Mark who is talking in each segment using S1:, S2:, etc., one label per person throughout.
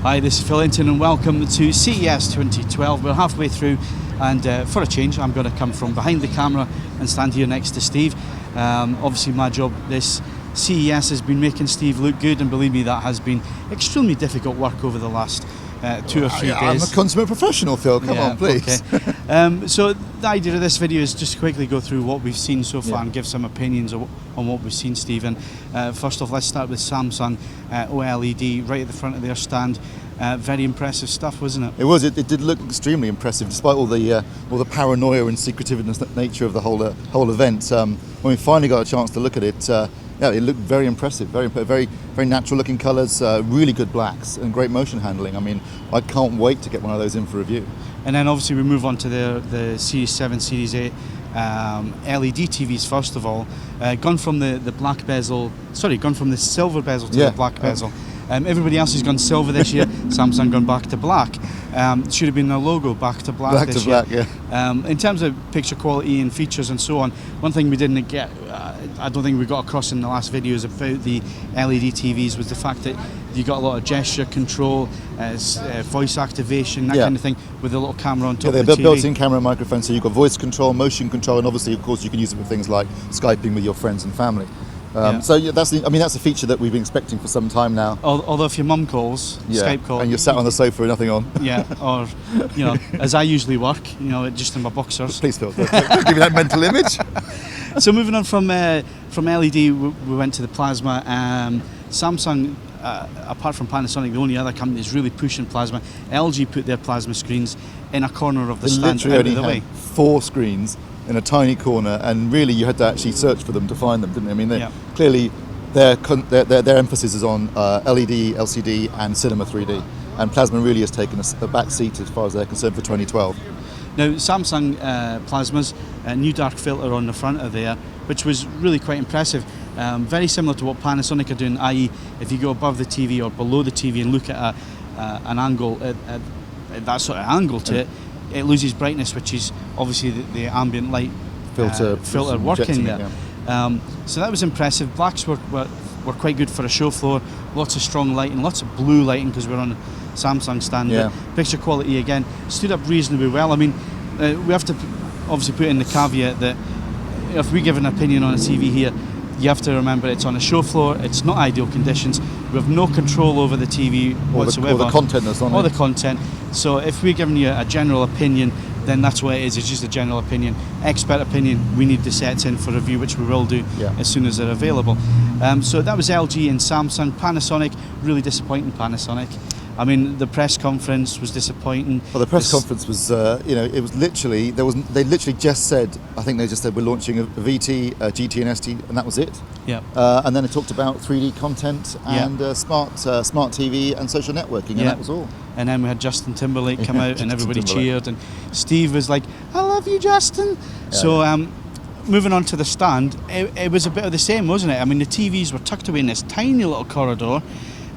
S1: Hi, this is Phil Hinton and welcome to CES 2012. We're halfway through and for a change I'm going to come from behind the camera and stand here next to Steve. Obviously my job this CES has been making Steve look good, and believe me, that has been extremely difficult work over the last 2 or 3 days.
S2: I'm a consummate professional, Phil, come on please.
S1: Okay. So the idea of this video is just to quickly go through what we've seen so far and give some opinions on what we've seen, Stephen. First off, let's start with Samsung OLED right at the front of their stand. Very impressive stuff, wasn't it?
S2: It was. It did look extremely impressive, despite all the paranoia and secretiveness nature of the whole event. When we finally got a chance to look at it, it looked very impressive. Very natural looking colours, really good blacks, and great motion handling. I mean, I can't wait to get one of those in for review.
S1: And then obviously we move on to the Series 7, Series 8 LED TVs. First of all, gone from the silver bezel to the black bezel. Everybody else has gone silver this year. Samsung gone back to black. Should have been their logo back to black this year. In terms of picture quality and features and so on, one thing we didn't get, I don't think we got across in the last videos about the LED TVs, was the fact that you got a lot of gesture control, voice activation, that kind of thing, with a little camera on top of the TV.
S2: They're built-in camera and microphone, so you've got voice control, motion control, and obviously, of course, you can use it for things like Skyping with your friends and family. So that's a feature that we've been expecting for some time now.
S1: Although if your mum calls, Skype call,
S2: and you're sat on the sofa with nothing on.
S1: Or as I usually work, just in my boxers.
S2: Please, Phil, don't give me that mental image.
S1: So moving on from LED, we went to the plasma. Samsung, apart from Panasonic, the only other company that's really pushing plasma. LG put their plasma screens in a corner of the stand out of the way. 4 screens
S2: in a tiny corner, and really you had to actually search for them to find them, didn't you? I mean, clearly their emphasis is on LED, LCD and cinema 3D, and plasma really has taken a back seat as far as they're concerned for 2012.
S1: Now Samsung plasmas, a new dark filter on the front of there, which was really quite impressive. Very similar to what Panasonic are doing, i.e. if you go above the TV or below the TV and look at an angle, at that sort of angle to it, it loses brightness, which is obviously the ambient light filter working there. So that was impressive. Blacks were quite good for a show floor. Lots of strong lighting, lots of blue lighting because we're on a Samsung stand. But picture quality again stood up reasonably well. I mean, we have to obviously put in the caveat that if we give an opinion on a TV here, you have to remember it's on a show floor, it's not ideal conditions, we have no control over the TV whatsoever.
S2: Or the content that's on it.
S1: Or the content. So if we're giving you a general opinion, then that's what it is, it's just a general opinion. Expert opinion, we need the sets in for review, which we will do as soon as they're available. So that was LG and Samsung. Panasonic, really disappointing Panasonic. I mean, the press conference was disappointing.
S2: Well, the press conference was, it was literally, they literally just said, I think they just said we're launching a VT, a GT and ST, and that was it. And then they talked about 3D content and smart TV and social networking, and that was all.
S1: And then we had Justin Timberlake come out and everybody cheered, and Steve was like, I love you, Justin. Moving on to the stand, it was a bit of the same, wasn't it? I mean, the TVs were tucked away in this tiny little corridor.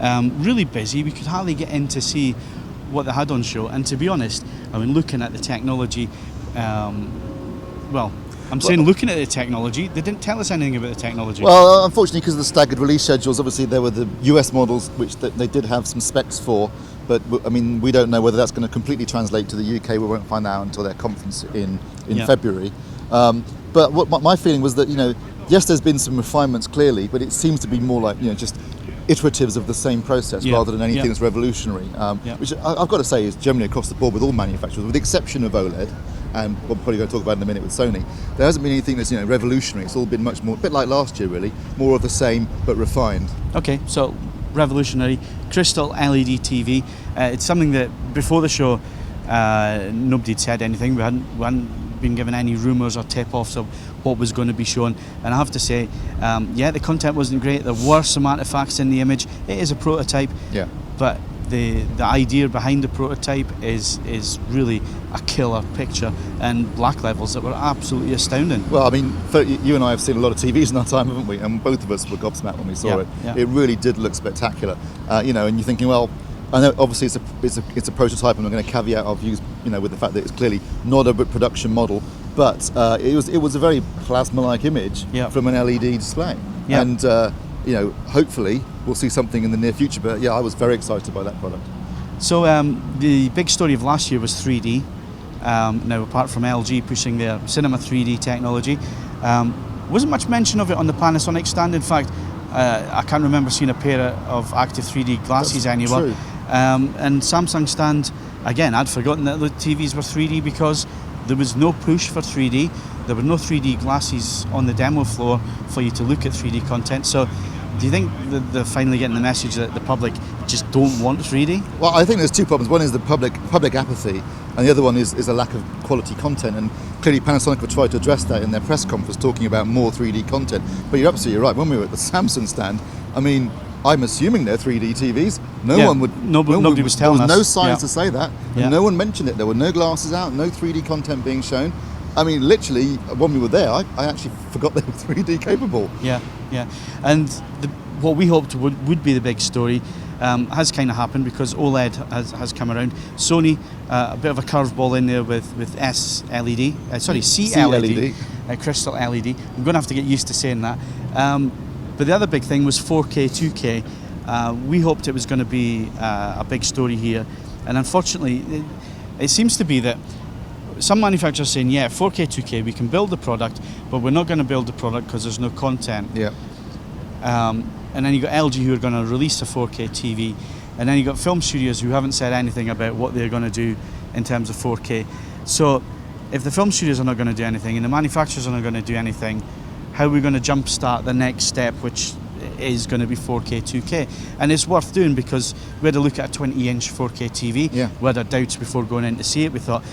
S1: Really busy. We could hardly get in to see what they had on show, and to be honest, I mean, looking at the technology, looking at the technology, they didn't tell us anything about the technology.
S2: Well, unfortunately, because of the staggered release schedules, obviously there were the US models which they did have some specs for, but I mean, we don't know whether that's going to completely translate to the UK. We won't find out until their conference in February. But what my feeling was that, yes, there's been some refinements clearly, but it seems to be more like, just iteratives of the same process rather than anything that's revolutionary, which I've got to say is generally across the board with all manufacturers, with the exception of OLED, and we're probably going to talk about in a minute with Sony. There hasn't been anything that's revolutionary. It's all been much more, a bit like last year really, more of the same but refined.
S1: Okay, so revolutionary, Crystal LED TV. It's something that before the show nobody had said anything. We hadn't been given any rumours or tip-offs of what was going to be shown, and I have to say, the content wasn't great. There were some artifacts in the image. It is a prototype, but the idea behind the prototype is really a killer picture and black levels that were absolutely astounding.
S2: Well, I mean, you and I have seen a lot of TVs in our time, haven't we? And both of us were gobsmacked when we saw it. It really did look spectacular. And you're thinking, well, I know obviously it's a prototype, and I'm going to caveat our views, with the fact that it's clearly not a production model, but it was a very plasma-like image from an LED display, and hopefully we'll see something in the near future. But I was very excited by that product.
S1: So the big story of last year was 3D. Now, apart from LG pushing their Cinema 3D technology, wasn't much mention of it on the Panasonic stand. In fact, I can't remember seeing a pair of active 3D glasses anywhere.
S2: True.
S1: And Samsung stand, again, I'd forgotten that the TVs were 3D because there was no push for 3D. There were no 3D glasses on the demo floor for you to look at 3D content. So do you think that they're finally getting the message that the public just don't want 3D?
S2: Well, I think there's two problems. One is the public apathy, and the other one is a lack of quality content. And clearly Panasonic have tried to address that in their press conference, talking about more 3D content. But you're absolutely right. When we were at the Samsung stand, I mean, I'm assuming they're 3D TVs. Nobody was telling us. There was no signs to say that. And no one mentioned it. There were no glasses out, no 3D content being shown. I mean, literally, when we were there, I actually forgot they were 3D capable.
S1: Yeah. And what we hoped would be the big story has kind of happened because OLED has come around. Sony, a bit of a curveball in there with CLED, Crystal LED. I'm going to have to get used to saying that. But the other big thing was 4K, 2K. We hoped it was going to be a big story here. And unfortunately, it seems to be that some manufacturers are saying, yeah, 4K, 2K, we can build the product, but we're not going to build the product because there's no content.
S2: Yeah.
S1: And then you've got LG who are going to release a 4K TV. And then you've got film studios who haven't said anything about what they're going to do in terms of 4K. So if the film studios are not going to do anything and the manufacturers are not going to do anything, how are we going to jumpstart the next step, which is going to be 4K, 2K? And it's worth doing because we had a look at a 20-inch 4K TV.
S2: Yeah.
S1: We had our doubts before going in to see it. We thought,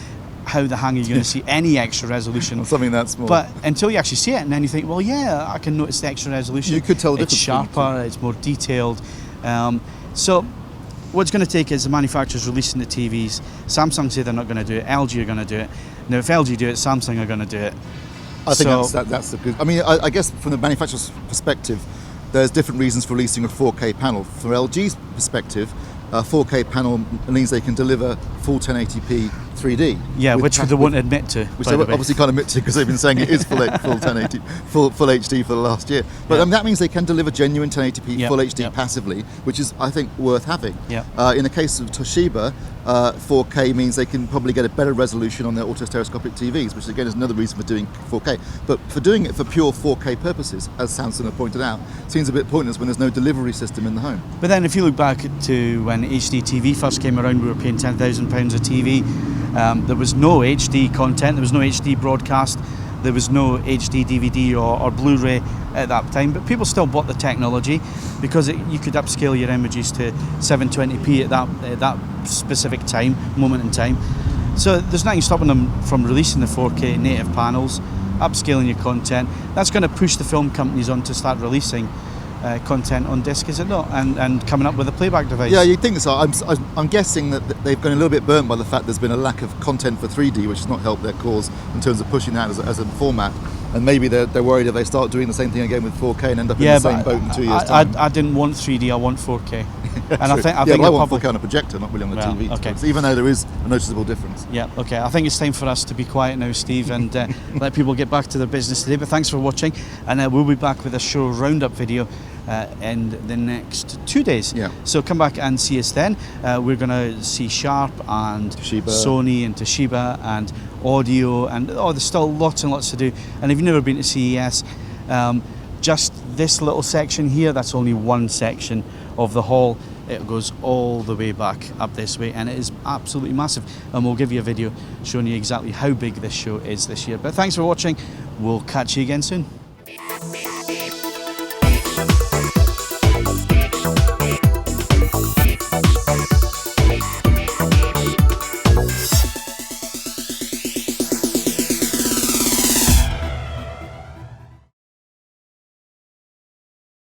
S1: how the hang are you going to see any extra resolution?
S2: Something that small.
S1: But until you actually see it, and then you think, well, yeah, I can notice the extra resolution.
S2: You could tell the
S1: it's
S2: difference.
S1: sharper, it's more detailed. So what's going to take is the manufacturers releasing the TVs. Samsung say they're not going to do it. LG are going to do it. Now, if LG do it, Samsung are going to do it.
S2: I think that's the good. I mean, I guess from the manufacturer's perspective, there's different reasons for releasing a 4K panel. From LG's perspective, a 4K panel means they can deliver full 1080p 3D.
S1: Yeah, which they won't admit to.
S2: Which they obviously can't admit to because they've been saying it is full 1080, full HD for the last year. But that means they can deliver genuine 1080p full HD passively, which is, I think, worth having. In the case of Toshiba, 4K means they can probably get a better resolution on their autostereoscopic TVs, which again is another reason for doing 4K. But for doing it for pure 4K purposes, as Samsung have pointed out, seems a bit pointless when there's no delivery system in the home.
S1: But then if you look back to when HD TV first came around, we were paying £10,000 a TV. There was no HD content, there was no HD broadcast, there was no HD DVD or Blu-ray at that time, but people still bought the technology because you could upscale your images to 720p at that specific moment in time. So there's nothing stopping them from releasing the 4K native panels, upscaling your content. That's going to push the film companies on to start releasing content on disc, is it not? And coming up with a playback device.
S2: Yeah, you'd think so. I'm guessing that they've gone a little bit burnt by the fact there's been a lack of content for 3D, which has not helped their cause in terms of pushing that as a format. And maybe they're worried if they start doing the same thing again with 4K and end up in the same boat in 2 years' time.
S1: I didn't want 3D, I want 4K. And I think
S2: I want 4K on a projector, not really on the TV.
S1: Okay.
S2: Even though there is a noticeable difference.
S1: Yeah, okay. I think it's time for us to be quiet now, Steve, and let people get back to their business today. But thanks for watching, and we'll be back with a show roundup video in the next 2 days.
S2: Yeah.
S1: So come back and see us then. We're going to see Sharp and Sony and Toshiba and audio, and there's still lots and lots to do. And if you've never been to CES, just this little section here, that's only one section of the hall. It goes all the way back up this way, and it is absolutely massive. And we'll give you a video showing you exactly how big this show is this year. But thanks for watching. We'll catch you again soon.